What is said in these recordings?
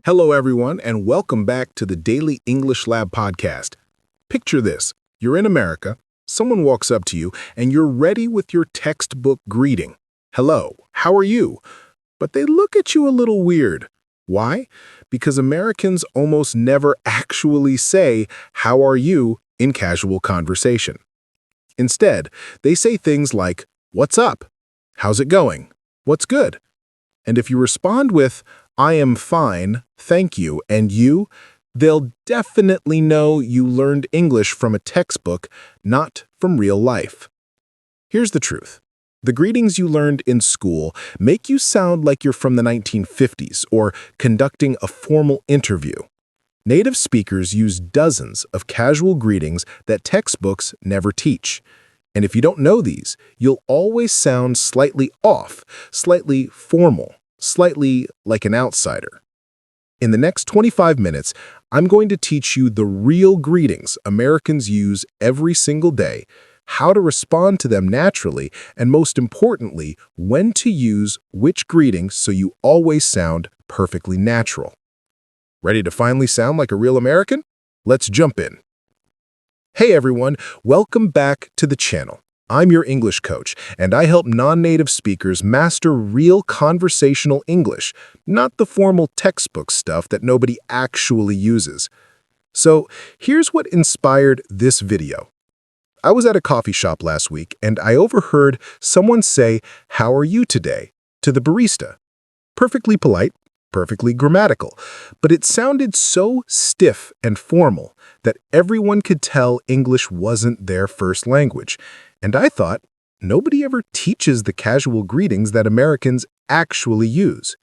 Hello, everyone, and welcome back to the Daily English Lab podcast. Picture this. You're in America, someone walks up to you, and you're ready with your textbook greeting. Hello, how are you? But they look at you a little weird. Why? Because Americans almost never actually say, "How are you?" in casual conversation. Instead, they say things like, "What's up? How's it going? What's good?" And if you respond with, "I am fine, thank you, and you," they'll definitely know you learned English from a textbook, not from real life. Here's the truth. The greetings you learned in school make you sound like you're from the 1950s or conducting a formal interview. Native speakers use dozens of casual greetings that textbooks never teach. And if you don't know these, you'll always sound slightly off, slightly formal, slightly like an outsider. In the next 25 minutes, I'm going to teach you the real greetings Americans use every single day, how to respond to them naturally, and most importantly, when to use which greetings so you always sound perfectly natural. Ready to finally sound like a real American? Let's jump in. Hey everyone, welcome back to the channel. I'm your English coach, and I help non-native speakers master real conversational English, not the formal textbook stuff that nobody actually uses. So here's what inspired this video. I was at a coffee shop last week, and I overheard someone say, "How are you today?" to the barista. Perfectly polite, perfectly grammatical, but it sounded so stiff and formal that everyone could tell English wasn't their first language. And I thought, nobody ever teaches the casual greetings that Americans actually use.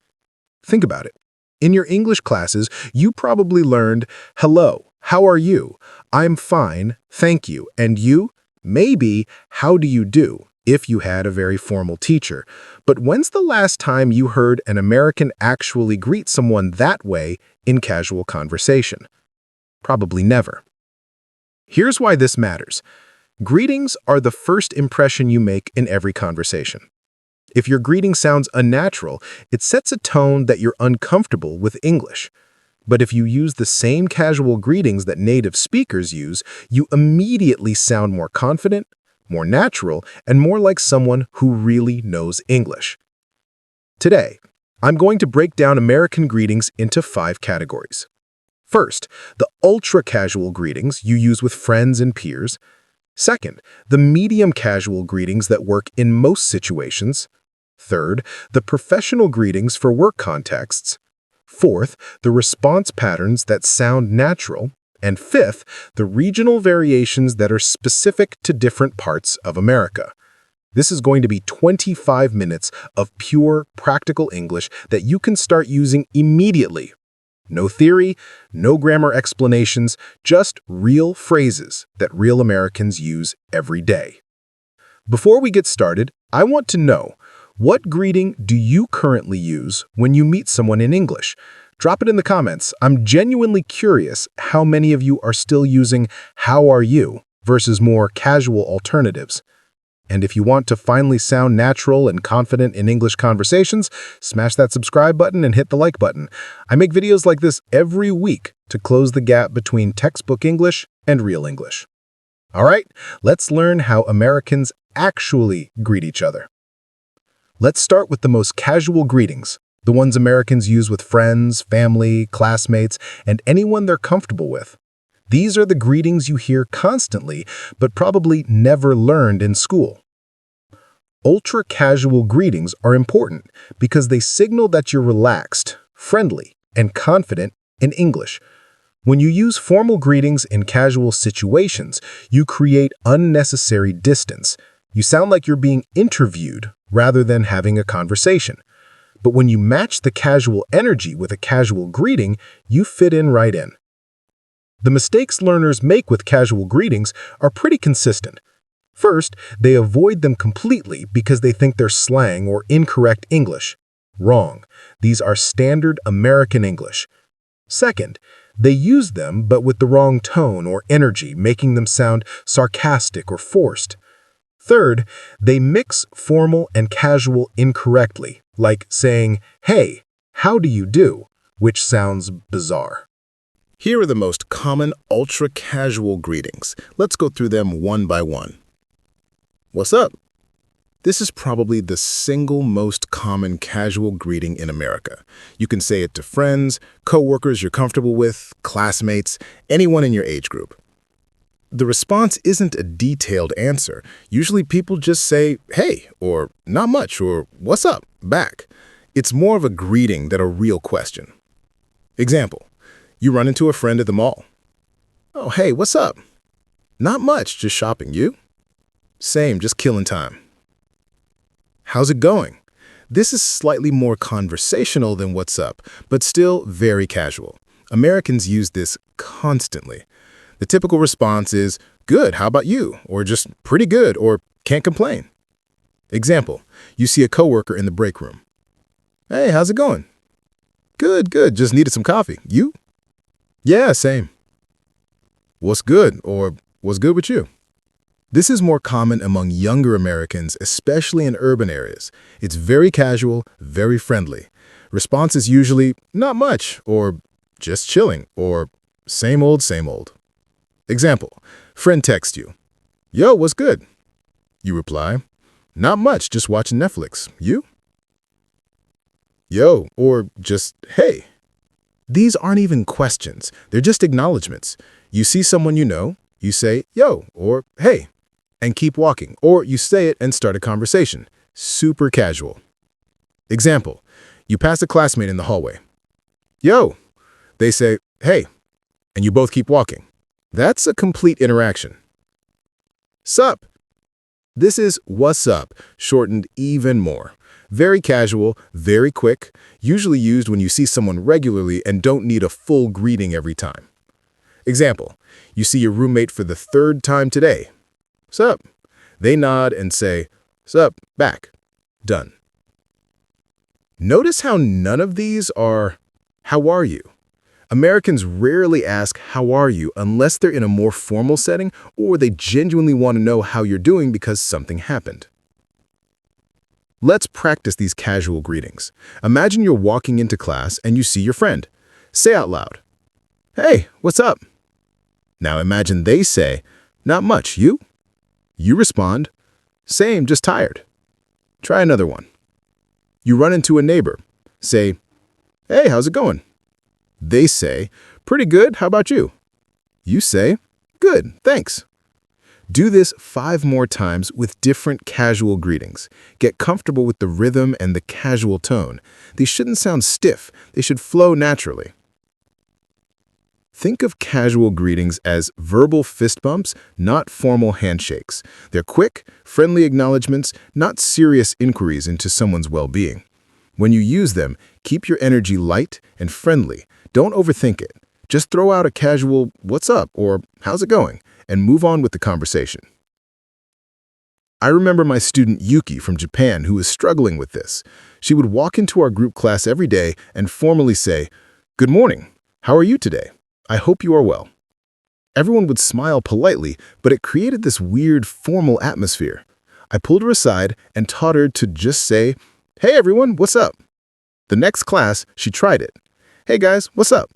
Think about it. In your English classes, you probably learned, "Hello, how are you? I'm fine, thank you. And you?" Maybe, "How do you do?" if you had a very formal teacher. But when's the last time you heard an American actually greet someone that way in casual conversation? Probably never. Here's why this matters. Greetings are the first impression you make in every conversation. If your greeting sounds unnatural, it sets a tone that you're uncomfortable with English. But if you use the same casual greetings that native speakers use, you immediately sound more confident, more natural, and more like someone who really knows English. Today, I'm going to break down American greetings into 5 categories. First, the ultra-casual greetings you use with friends and peers. Second, the medium casual greetings that work in most situations. Third, the professional greetings for work contexts. Fourth, the response patterns that sound natural. And fifth, the regional variations that are specific to different parts of America. This is going to be 25 minutes of pure, practical English that you can start using immediately. No theory, no grammar explanations, just real phrases that real Americans use every day. Before we get started, I want to know, what greeting do you currently use when you meet someone in English? Drop it in the comments. I'm genuinely curious how many of you are still using "How are you?" versus more casual alternatives. And if you want to finally sound natural and confident in English conversations, smash that subscribe button and hit the like button. I make videos like this every week to close the gap between textbook English and real English. All right, let's learn how Americans actually greet each other. Let's start with the most casual greetings, the ones Americans use with friends, family, classmates, and anyone they're comfortable with. These are the greetings you hear constantly, but probably never learned in school. Ultra-casual greetings are important because they signal that you're relaxed, friendly, and confident in English. When you use formal greetings in casual situations, you create unnecessary distance. You sound like you're being interviewed rather than having a conversation. But when you match the casual energy with a casual greeting, you fit in right in. The mistakes learners make with casual greetings are pretty consistent. First, they avoid them completely because they think they're slang or incorrect English. Wrong. These are standard American English. Second, they use them but with the wrong tone or energy, making them sound sarcastic or forced. Third, they mix formal and casual incorrectly, like saying, "Hey, how do you do?" which sounds bizarre. Here are the most common ultra-casual greetings. Let's go through them one by one. What's up? This is probably the single most common casual greeting in America. You can say it to friends, coworkers you're comfortable with, classmates, anyone in your age group. The response isn't a detailed answer. Usually people just say, hey, or not much, or what's up, back. It's more of a greeting than a real question. Example, you run into a friend at the mall. Oh, hey, what's up? Not much, just shopping. You? Same, just killing time. How's it going? This is slightly more conversational than what's up, but still very casual. Americans use this constantly. The typical response is, good, how about you? Or just pretty good, or can't complain. Example, you see a coworker in the break room. Hey, how's it going? Good, good, just needed some coffee. You? Yeah, same. What's good, or what's good with you? This is more common among younger Americans, especially in urban areas. It's very casual, very friendly. Response is usually, not much, or just chilling, or same old, same old. Example, friend texts you. Yo, what's good? You reply, not much, just watching Netflix. You? Yo, or just, hey. These aren't even questions. They're just acknowledgments. You see someone you know, you say, yo, or hey, and keep walking. Or you say it and start a conversation. Super casual. Example, you pass a classmate in the hallway. Yo. They say, hey, and you both keep walking. That's a complete interaction. Sup. This is what's up, shortened even more. Very casual, very quick, usually used when you see someone regularly and don't need a full greeting every time. Example, you see your roommate for the third time today. Sup. They nod and say, sup, back. Done. Notice how none of these are, how are you? Americans rarely ask, how are you, unless they're in a more formal setting or they genuinely want to know how you're doing because something happened. Let's practice these casual greetings. Imagine you're walking into class and you see your friend. Say out loud, hey, what's up? Now imagine they say, not much, you? You respond, same, just tired. Try another one. You run into a neighbor. Say, hey, how's it going? They say, pretty good, how about you? You say, good, thanks. Do this 5 more times with different casual greetings. Get comfortable with the rhythm and the casual tone. They shouldn't sound stiff. They should flow naturally. Think of casual greetings as verbal fist bumps, not formal handshakes. They're quick, friendly acknowledgments, not serious inquiries into someone's well-being. When you use them, keep your energy light and friendly. Don't overthink it. Just throw out a casual, what's up, or how's it going, and move on with the conversation. I remember my student Yuki from Japan who was struggling with this. She would walk into our group class every day and formally say, good morning, how are you today? I hope you are well. Everyone would smile politely, but it created this weird formal atmosphere. I pulled her aside and taught her to just say, hey everyone, what's up? The next class, she tried it. Hey guys, what's up?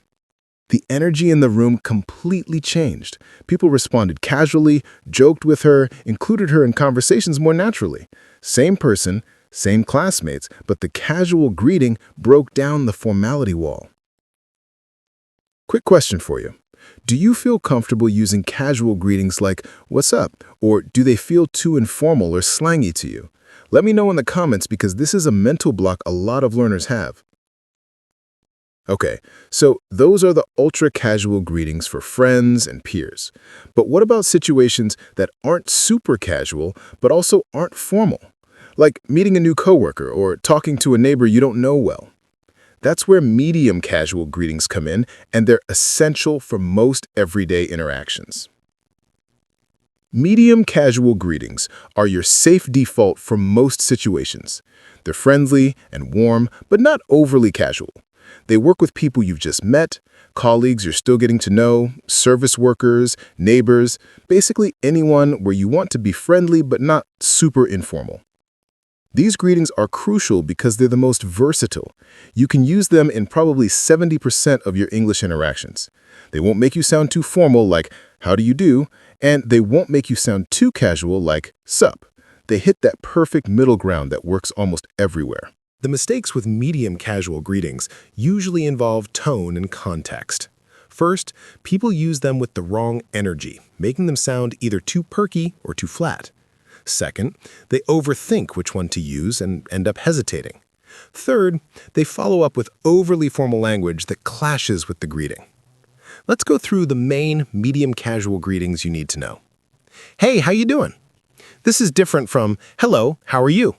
The energy in the room completely changed. People responded casually, joked with her, included her in conversations more naturally. Same person, same classmates, but the casual greeting broke down the formality wall. Quick question for you. Do you feel comfortable using casual greetings like, what's up? Or do they feel too informal or slangy to you? Let me know in the comments because this is a mental block a lot of learners have. Okay, so those are the ultra-casual greetings for friends and peers. But what about situations that aren't super casual, but also aren't formal? Like meeting a new coworker or talking to a neighbor you don't know well. That's where medium casual greetings come in, and they're essential for most everyday interactions. Medium casual greetings are your safe default for most situations. They're friendly and warm, but not overly casual. They work with people you've just met, colleagues you're still getting to know, service workers, neighbors, basically anyone where you want to be friendly but not super informal. These greetings are crucial because they're the most versatile. You can use them in probably 70% of your English interactions. They won't make you sound too formal like, how do you do? And they won't make you sound too casual like, sup. They hit that perfect middle ground that works almost everywhere. The mistakes with medium casual greetings usually involve tone and context. First, people use them with the wrong energy, making them sound either too perky or too flat. Second, they overthink which one to use and end up hesitating. Third, they follow up with overly formal language that clashes with the greeting. Let's go through the main medium casual greetings you need to know. Hey, how you doing? This is different from hello, how are you?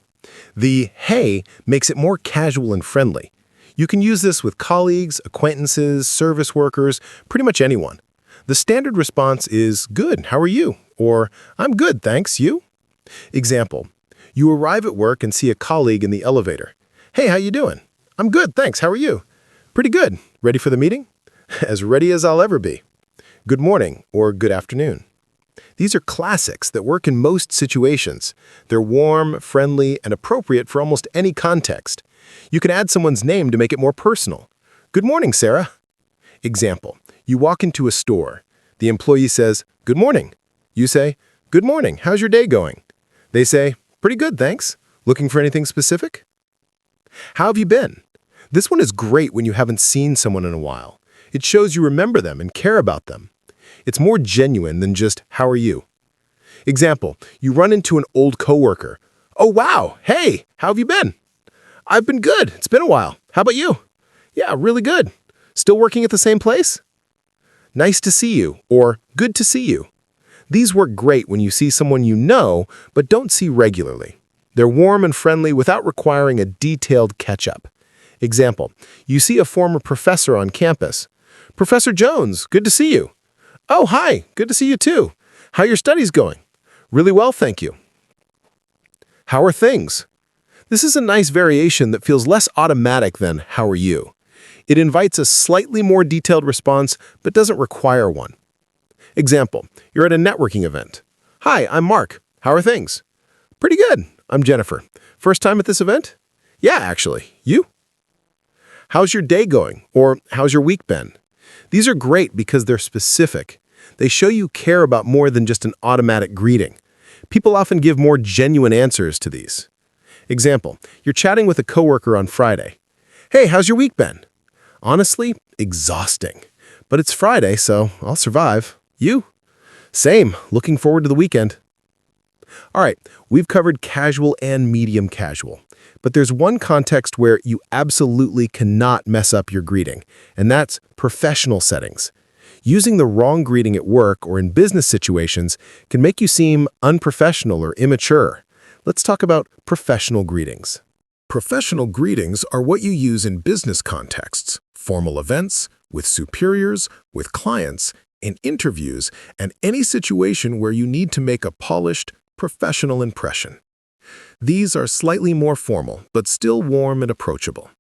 The hey makes it more casual and friendly. You can use this with colleagues, acquaintances, service workers, pretty much anyone. The standard response is good, how are you? Or I'm good, thanks, you? Example, you arrive at work and see a colleague in the elevator. Hey, how you doing? I'm good, thanks, how are you? Pretty good. Ready for the meeting? As ready as I'll ever be. Good morning or good afternoon. These are classics that work in most situations. They're warm, friendly, and appropriate for almost any context. You can add someone's name to make it more personal. Good morning, Sarah. Example, you walk into a store. The employee says, good morning. You say, good morning, how's your day going? They say, pretty good, thanks. Looking for anything specific? How have you been? This one is great when you haven't seen someone in a while. It shows you remember them and care about them. It's more genuine than just, how are you? Example, you run into an old coworker. Oh, wow, hey, how have you been? I've been good, it's been a while. How about you? Yeah, really good. Still working at the same place? Nice to see you, or good to see you. These work great when you see someone you know, but don't see regularly. They're warm and friendly without requiring a detailed catch-up. Example, you see a former professor on campus. Professor Jones, good to see you. Oh, hi, good to see you too. How are your studies going? Really well, thank you. How are things? This is a nice variation that feels less automatic than how are you. It invites a slightly more detailed response, but doesn't require one. Example, you're at a networking event. Hi, I'm Mark. How are things? Pretty good. I'm Jennifer. First time at this event? Yeah, actually. You? How's your day going? Or how's your week been? These are great because they're specific. They show you care about more than just an automatic greeting. People often give more genuine answers to these. Example, you're chatting with a coworker on Friday. Hey, how's your week been? Honestly, exhausting. But it's Friday, so I'll survive. You? Same. Looking forward to the weekend. All right, we've covered casual and medium casual. But there's one context where you absolutely cannot mess up your greeting, and that's professional settings. Using the wrong greeting at work or in business situations can make you seem unprofessional or immature. Let's talk about professional greetings. Professional greetings are what you use in business contexts, formal events, with superiors, with clients, in interviews, and any situation where you need to make a polished, professional impression. These are slightly more formal, but still warm and approachable.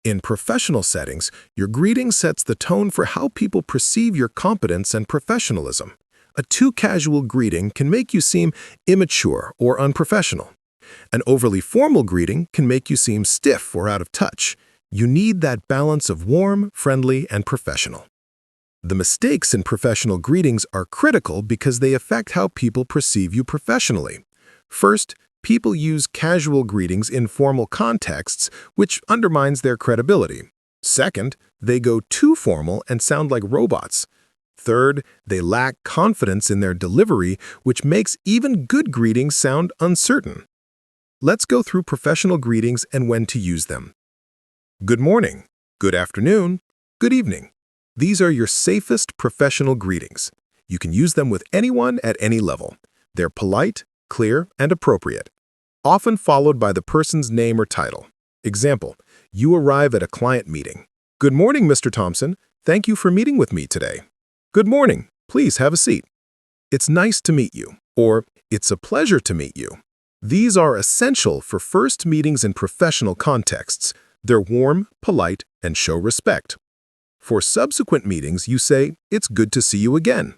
In professional settings, your greeting sets the tone for how people perceive your competence and professionalism. A too casual greeting can make you seem immature or unprofessional. An overly formal greeting can make you seem stiff or out of touch. You need that balance of warm, friendly, and professional. The mistakes in professional greetings are critical because they affect how people perceive you professionally. First, people use casual greetings in formal contexts, which undermines their credibility. Second, they go too formal and sound like robots. Third, they lack confidence in their delivery, which makes even good greetings sound uncertain. Let's go through professional greetings and when to use them. Good morning, good afternoon, good evening. These are your safest professional greetings. You can use them with anyone at any level. They're polite, clear, and appropriate, often followed by the person's name or title. Example, you arrive at a client meeting. Good morning, Mr. Thompson. Thank you for meeting with me today. Good morning. Please have a seat. It's nice to meet you, or it's a pleasure to meet you. These are essential for first meetings in professional contexts. They're warm, polite, and show respect. For subsequent meetings, you say, it's good to see you again.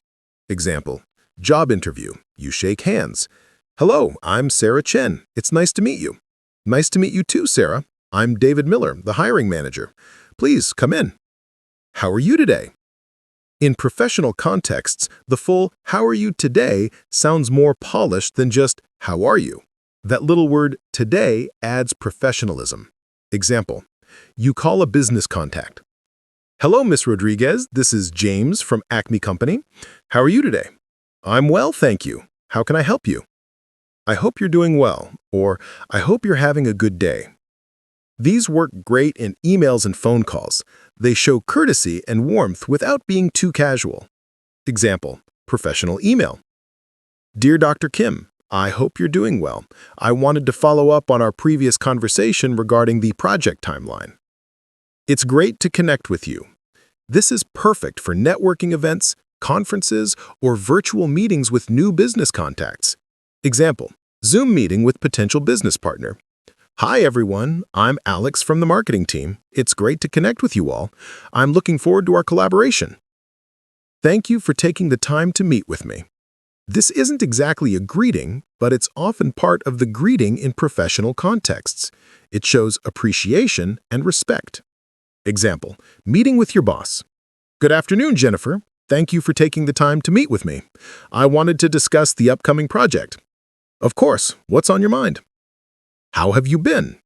Example, job interview. You shake hands. Hello, I'm Sarah Chen. It's nice to meet you. Nice to meet you too, Sarah. I'm David Miller, the hiring manager. Please come in. How are you today? In professional contexts, the full "how are you today" sounds more polished than just "how are you." That little word "today" adds professionalism. Example, you call a business contact. Hello, Miss Rodriguez. This is James from Acme Company. How are you today? I'm well, thank you. How can I help you? I hope you're doing well, or I hope you're having a good day. These work great in emails and phone calls. They show courtesy and warmth without being too casual. Example, professional email. Dear Dr. Kim, I hope you're doing well. I wanted to follow up on our previous conversation regarding the project timeline. It's great to connect with you. This is perfect for networking events, conferences, or virtual meetings with new business contacts. Example, Zoom meeting with potential business partner. Hi everyone, I'm Alex from the marketing team. It's great to connect with you all. I'm looking forward to our collaboration. Thank you for taking the time to meet with me. This isn't exactly a greeting, but it's often part of the greeting in professional contexts. It shows appreciation and respect. Example, meeting with your boss. Good afternoon, Jennifer. Thank you for taking the time to meet with me. I wanted to discuss the upcoming project. Of course, what's on your mind? How have you been?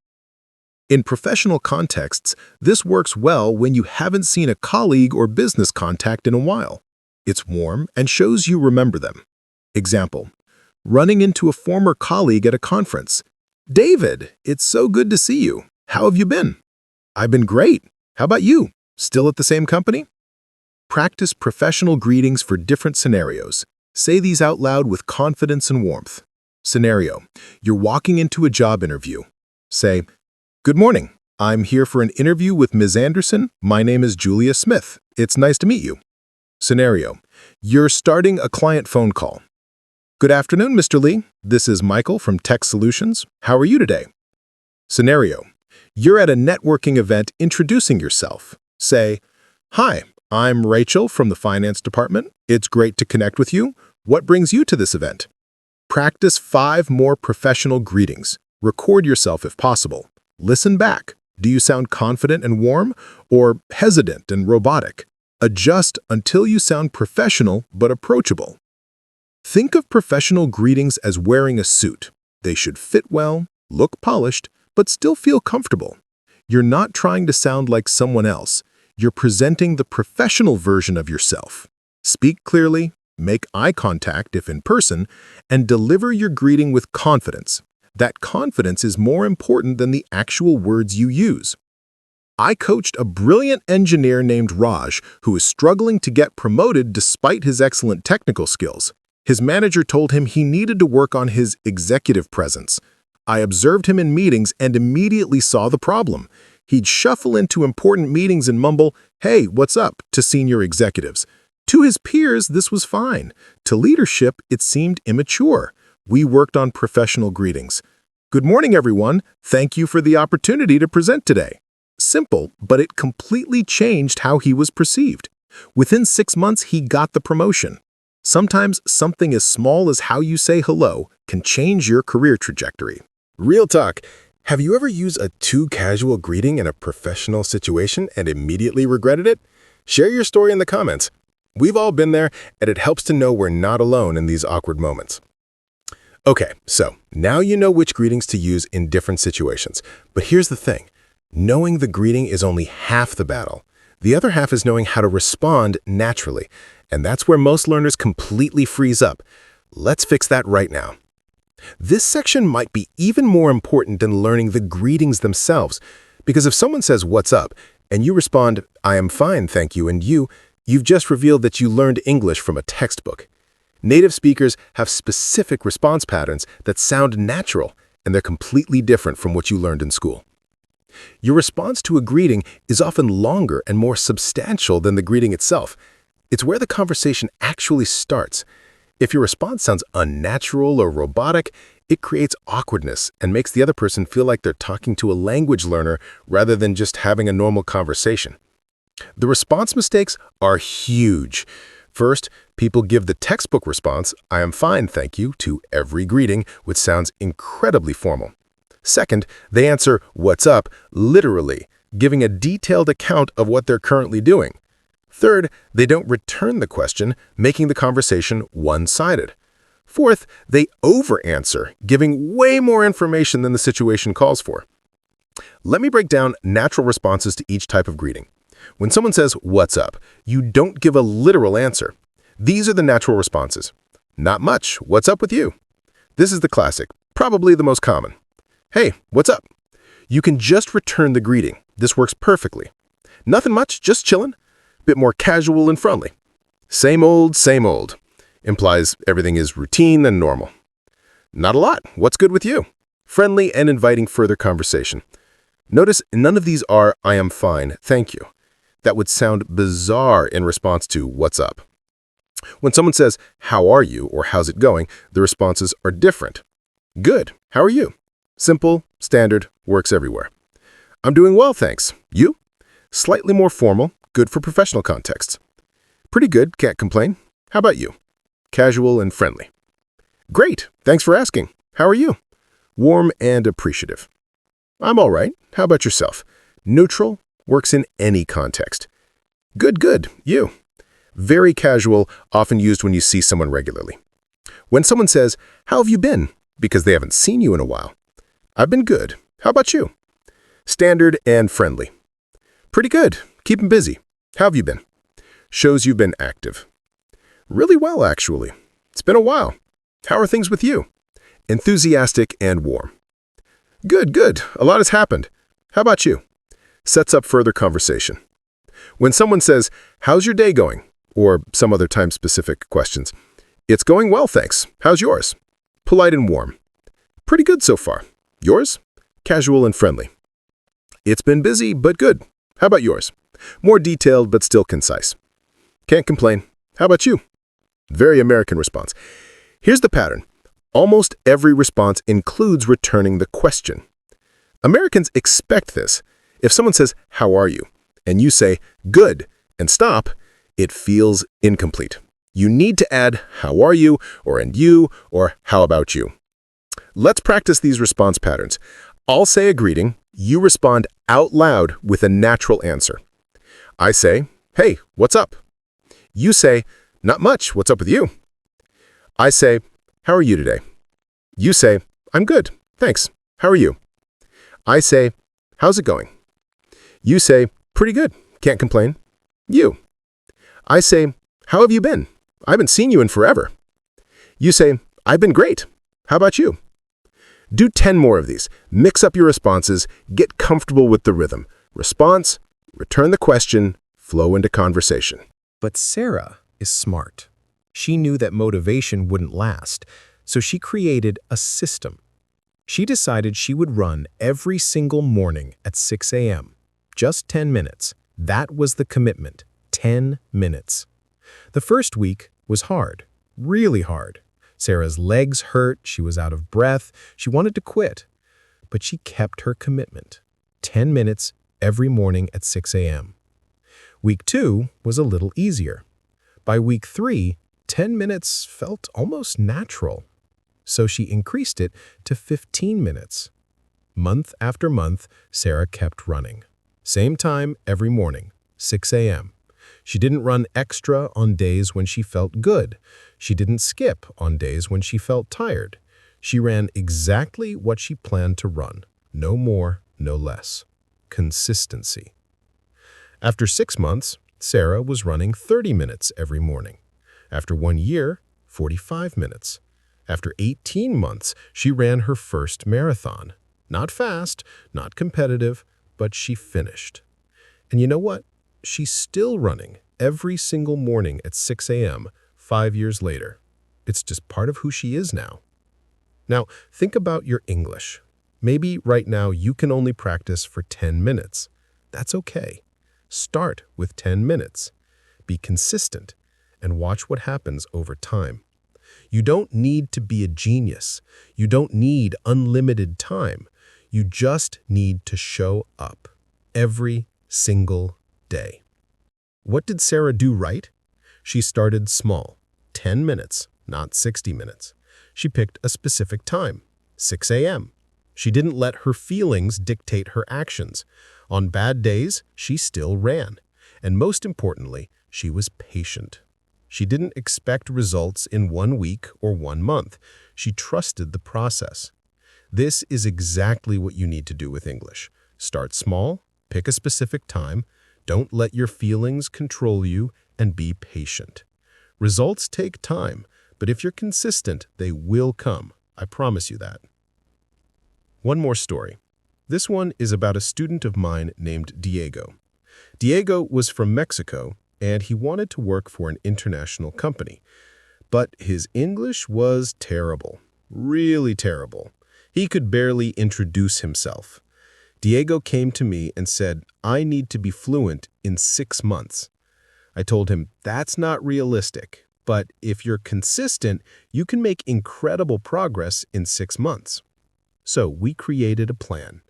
In professional contexts, this works well when you haven't seen a colleague or business contact in a while. It's warm and shows you remember them. Example, running into a former colleague at a conference. David, it's so good to see you. How have you been? I've been great. How about you? Still at the same company? Practice professional greetings for different scenarios. Say these out loud with confidence and warmth. Scenario, you're walking into a job interview. Say, good morning. I'm here for an interview with Ms. Anderson. My name is Julia Smith. It's nice to meet you. Scenario, you're starting a client phone call. Good afternoon, Mr. Lee. This is Michael from Tech Solutions. How are you today? Scenario, you're at a networking event introducing yourself. Say, hi, I'm Rachel from the finance department. It's great to connect with you. What brings you to this event? Practice 5 more professional greetings. Record yourself if possible. Listen back. Do you sound confident and warm or hesitant and robotic? Adjust until you sound professional but approachable. Think of professional greetings as wearing a suit. They should fit well, look polished, but still feel comfortable. You're not trying to sound like someone else. You're presenting the professional version of yourself. Speak clearly, make eye contact if in person, and deliver your greeting with confidence. That confidence is more important than the actual words you use. I coached a brilliant engineer named Raj who is struggling to get promoted despite his excellent technical skills. His manager told him he needed to work on his executive presence. I observed him in meetings and immediately saw the problem. He'd shuffle into important meetings and mumble, "Hey, what's up?" to senior executives. To his peers, this was fine. To leadership, it seemed immature. We worked on professional greetings. Good morning, everyone. Thank you for the opportunity to present today. Simple, but it completely changed how he was perceived. Within 6 months, he got the promotion. Sometimes something as small as how you say hello can change your career trajectory. Real talk. Have you ever used a too casual greeting in a professional situation and immediately regretted it? Share your story in the comments. We've all been there, and it helps to know we're not alone in these awkward moments. Okay, so now you know which greetings to use in different situations. But here's the thing. Knowing the greeting is only half the battle. The other half is knowing how to respond naturally. And that's where most learners completely freeze up. Let's fix that right now. This section might be even more important than learning the greetings themselves. Because if someone says, "What's up?" and you respond, "I am fine, thank you," and you've just revealed that you learned English from a textbook. Native speakers have specific response patterns that sound natural, and they're completely different from what you learned in school. Your response to a greeting is often longer and more substantial than the greeting itself. It's where the conversation actually starts. If your response sounds unnatural or robotic, it creates awkwardness and makes the other person feel like they're talking to a language learner rather than just having a normal conversation. The response mistakes are huge. First, people give the textbook response, "I am fine, thank you," to every greeting, which sounds incredibly formal. Second, they answer "what's up" literally, giving a detailed account of what they're currently doing. Third, they don't return the question, making the conversation one-sided. Fourth, they over-answer, giving way more information than the situation calls for. Let me break down natural responses to each type of greeting. When someone says, "What's up?" you don't give a literal answer. These are the natural responses. "Not much. What's up with you?" This is the classic, probably the most common. "Hey, what's up?" You can just return the greeting. This works perfectly. "Nothing much, just chillin'." Bit more casual and friendly. Same old," implies everything is routine and normal. "Not a lot. What's good with you?" Friendly and inviting further conversation. Notice none of these are "I am fine, thank you." That would sound bizarre in response to "what's up." When someone says, "How are you?" or "How's it going?" the responses are different. "Good. How are you?" Simple, standard, works everywhere. "I'm doing well, thanks. You?" Slightly more formal, good for professional contexts. "Pretty good, can't complain. How about you?" Casual and friendly. "Great, thanks for asking. How are you?" Warm and appreciative. "I'm all right. How about yourself?" Neutral, works in any context. Good, you?" Very casual, often used when you see someone regularly. When someone says, "How have you been?" because they haven't seen you in a while. "I've been good. How about you?" Standard and friendly. "Pretty good. Keeping busy. How have you been?" Shows you've been active. "Really well, actually. It's been a while. How are things with you?" Enthusiastic and warm. Good. A lot has happened. How about you?" Sets up further conversation. When someone says, "How's your day going?" or some other time-specific questions, "It's going well, thanks. How's yours?" Polite and warm. "Pretty good so far. Yours?" Casual and friendly. "It's been busy, but good. How about yours?" More detailed, but still concise. "Can't complain. How about you?" Very American response. Here's the pattern. Almost every response includes returning the question. Americans expect this. If someone says, "How are you?" and you say, "Good," and stop, it feels incomplete. You need to add, "How are you?" or "and you," or "How about you?" Let's practice these response patterns. I'll say a greeting. You respond out loud with a natural answer. I say, "Hey, what's up?" You say, "Not much. What's up with you?" I say, "How are you today?" You say, "I'm good. Thanks. How are you?" I say, "How's it going?" You say, "Pretty good. Can't complain." You. I say, "How have you been? I haven't seen you in forever." You say, "I've been great. How about you?" Do 10 more of these. Mix up your responses. Get comfortable with the rhythm. Response, return the question, flow into conversation. But Sarah is smart. She knew that motivation wouldn't last, so she created a system. She decided she would run every single morning at 6 a.m. Just 10 minutes. That was the commitment. 10 minutes. The first week was hard. Really hard. Sarah's legs hurt, she was out of breath, she wanted to quit. But she kept her commitment. 10 minutes every morning at 6 a.m. Week 2 was a little easier. By week 3, 10 minutes felt almost natural. So she increased it to 15 minutes. Month after month, Sarah kept running. Same time every morning, 6 a.m. She didn't run extra on days when she felt good. She didn't skip on days when she felt tired. She ran exactly what she planned to run. No more, no less. Consistency. After 6 months, Sarah was running 30 minutes every morning. After 1 year, 45 minutes. After 18 months, she ran her first marathon. Not fast, not competitive, but she finished. And you know what? She's still running every single morning at 6 a.m. 5 years later. It's just part of who she is now. Now, think about your English. Maybe right now you can only practice for 10 minutes. That's okay. Start with 10 minutes. Be consistent and watch what happens over time. You don't need to be a genius. You don't need unlimited time. You just need to show up every single day. What did Sarah do right? She started small, 10 minutes, not 60 minutes. She picked a specific time, 6 a.m. She didn't let her feelings dictate her actions. On bad days, she still ran. And most importantly, she was patient. She didn't expect results in 1 week or 1 month. She trusted the process. This is exactly what you need to do with English. Start small, pick a specific time, don't let your feelings control you, and be patient. Results take time, but if you're consistent, they will come. I promise you that. One more story. This one is about a student of mine named Diego. Diego was from Mexico, and he wanted to work for an international company. But his English was terrible, really terrible. He could barely introduce himself. Diego came to me and said, "I need to be fluent in 6 months." I told him, "That's not realistic, but if you're consistent, you can make incredible progress in 6 months." So we created a plan.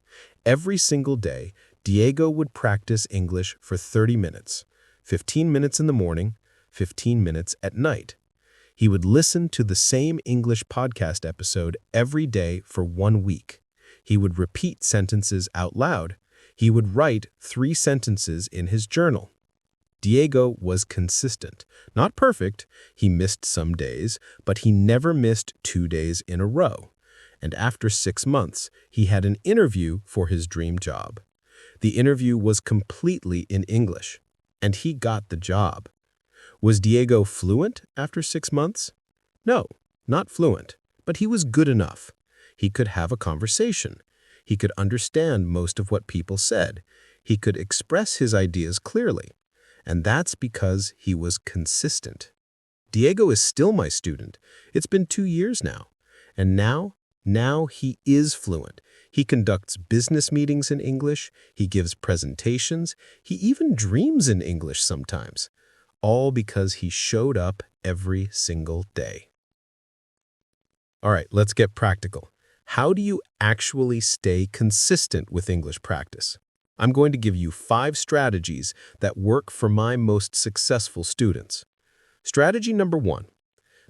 Every single day, Diego would practice English for 30 minutes, 15 minutes in the morning, 15 minutes at night. He would listen to the same English podcast episode every day for 1 week. He would repeat sentences out loud. He would write 3 sentences in his journal. Diego was consistent. Not perfect, he missed some days, but he never missed 2 days in a row. And after 6 months, he had an interview for his dream job. The interview was completely in English, and he got the job. Was Diego fluent after 6 months? No, not fluent, but he was good enough. He could have a conversation. He could understand most of what people said. He could express his ideas clearly. And that's because he was consistent. Diego is still my student. It's been 2 years now. And now he is fluent. He conducts business meetings in English. He gives presentations. He even dreams in English sometimes. All because he showed up every single day. All right, let's get practical. How do you actually stay consistent with English practice? I'm going to give you 5 strategies that work for my most successful students. Strategy number 1,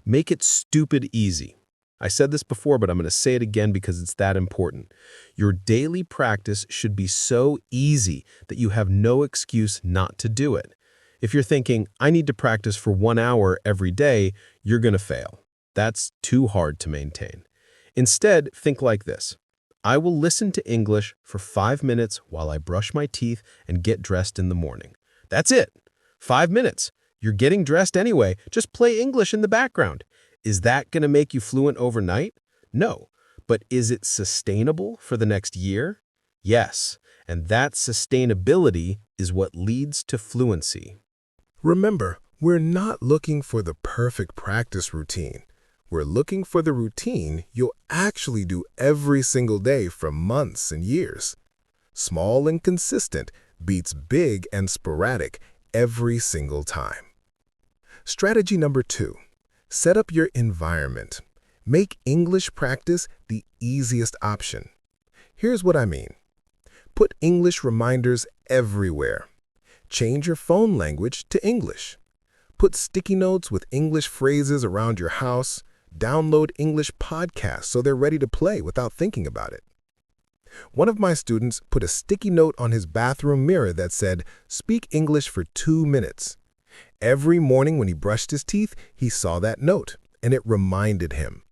make it stupid easy. I said this before, but I'm going to say it again because it's that important. Your daily practice should be so easy that you have no excuse not to do it. If you're thinking, I need to practice for 1 hour every day, you're going to fail. That's too hard to maintain. Instead, think like this. I will listen to English for 5 minutes while I brush my teeth and get dressed in the morning. That's it. 5 minutes. You're getting dressed anyway. Just play English in the background. Is that going to make you fluent overnight? No. But is it sustainable for the next year? Yes. And that sustainability is what leads to fluency. Remember, we're not looking for the perfect practice routine. We're looking for the routine you'll actually do every single day for months and years. Small and consistent beats big and sporadic every single time. Strategy number 2, set up your environment. Make English practice the easiest option. Here's what I mean. Put English reminders everywhere. Change your phone language to English. Put sticky notes with English phrases around your house. Download English podcasts so they're ready to play without thinking about it. One of my students put a sticky note on his bathroom mirror that said, "Speak English for 2 minutes." Every morning when he brushed his teeth, he saw that note, and it reminded him.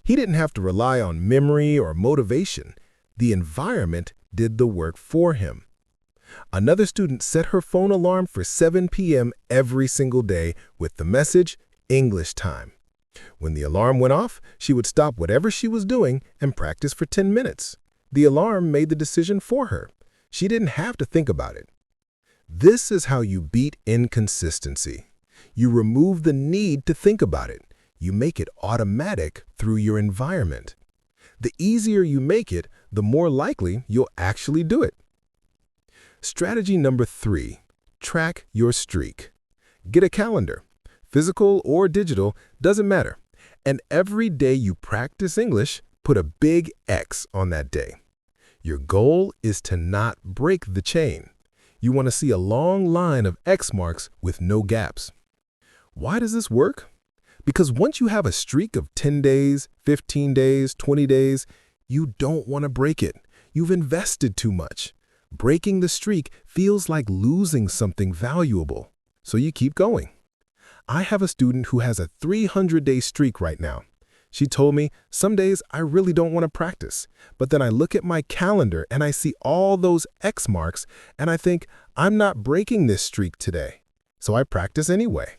He didn't have to rely on memory or motivation. The environment did the work for him. Another student set her phone alarm for 7 p.m. every single day with the message, "English time." When the alarm went off, she would stop whatever she was doing and practice for 10 minutes. The alarm made the decision for her. She didn't have to think about it. This is how you beat inconsistency. You remove the need to think about it. You make it automatic through your environment. The easier you make it, the more likely you'll actually do it. Strategy number 3, track your streak. Get a calendar. Physical or digital, doesn't matter. And every day you practice English, put a big X on that day. Your goal is to not break the chain. You want to see a long line of X marks with no gaps. Why does this work? Because once you have a streak of 10 days, 15 days, 20 days, You don't want to break it. You've invested too much. Breaking the streak feels like losing something valuable, so you keep going. I have a student who has a 300-day streak right now. She told me, some days I really don't want to practice, but then I look at my calendar and I see all those X marks and I think, I'm not breaking this streak today, so I practice anyway.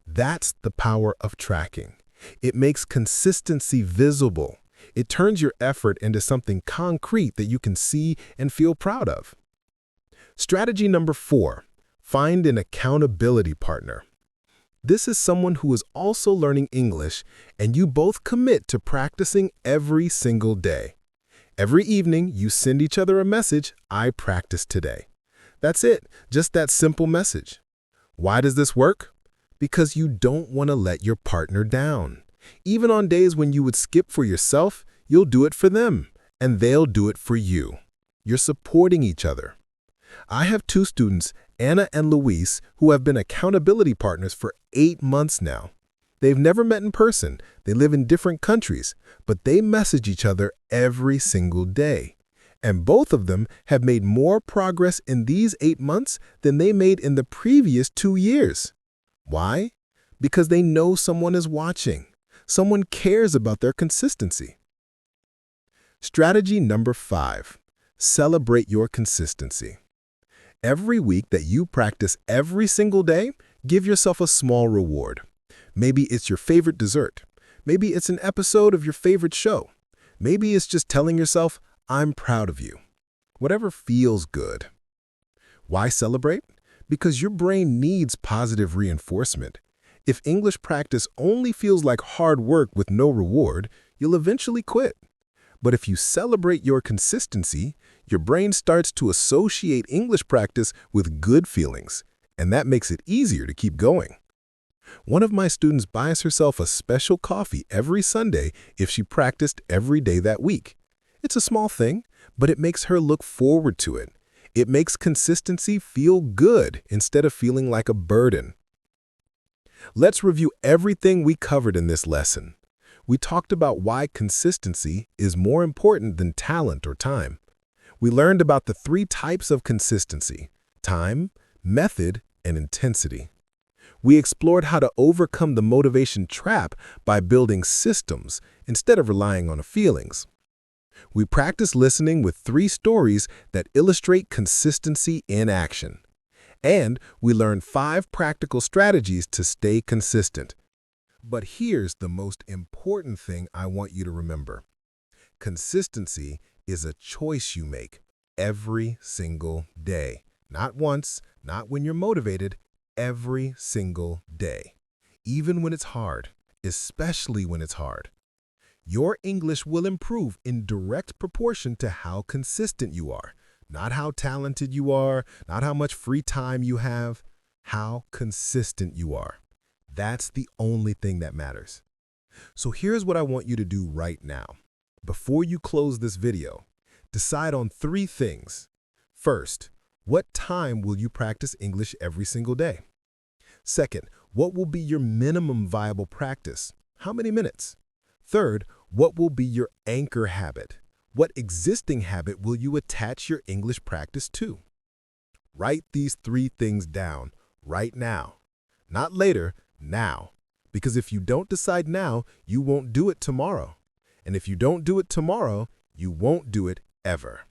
That's the power of tracking. It makes consistency visible. It turns your effort into something concrete that you can see and feel proud of. Strategy number 4, find an accountability partner. This is someone who is also learning English, and you both commit to practicing every single day. Every evening, you send each other a message, I practiced today. That's it, just that simple message. Why does this work? Because you don't want to let your partner down. Even on days when you would skip for yourself, you'll do it for them, and they'll do it for you. You're supporting each other. I have 2 students, Anna and Luis, who have been accountability partners for 8 months now. They've never met in person, they live in different countries, but they message each other every single day. And both of them have made more progress in these 8 months than they made in the previous 2 years. Why? Because they know someone is watching. Someone cares about their consistency. Strategy number 5, celebrate your consistency. Every week that you practice every single day, give yourself a small reward. Maybe it's your favorite dessert. Maybe it's an episode of your favorite show. Maybe it's just telling yourself, I'm proud of you. Whatever feels good. Why celebrate? Because your brain needs positive reinforcement. If English practice only feels like hard work with no reward, you'll eventually quit. But if you celebrate your consistency, your brain starts to associate English practice with good feelings, and that makes it easier to keep going. One of my students buys herself a special coffee every Sunday if she practiced every day that week. It's a small thing, but it makes her look forward to it. It makes consistency feel good instead of feeling like a burden. Let's review everything we covered in this lesson. We talked about why consistency is more important than talent or time. We learned about the 3 types of consistency: time, method, and intensity. We explored how to overcome the motivation trap by building systems instead of relying on feelings. We practiced listening with 3 stories that illustrate consistency in action. And we learned 5 practical strategies to stay consistent. But here's the most important thing I want you to remember. Consistency is a choice you make every single day. Not once, not when you're motivated, every single day. Even when it's hard, especially when it's hard. Your English will improve in direct proportion to how consistent you are. Not how talented you are, not how much free time you have, how consistent you are. That's the only thing that matters. So here's what I want you to do right now. Before you close this video, decide on 3 things. First, what time will you practice English every single day? Second, what will be your minimum viable practice? How many minutes? Third, what will be your anchor habit? What existing habit will you attach your English practice to? Write these 3 things down right now. Not later, now. Because if you don't decide now, you won't do it tomorrow. And if you don't do it tomorrow, you won't do it ever.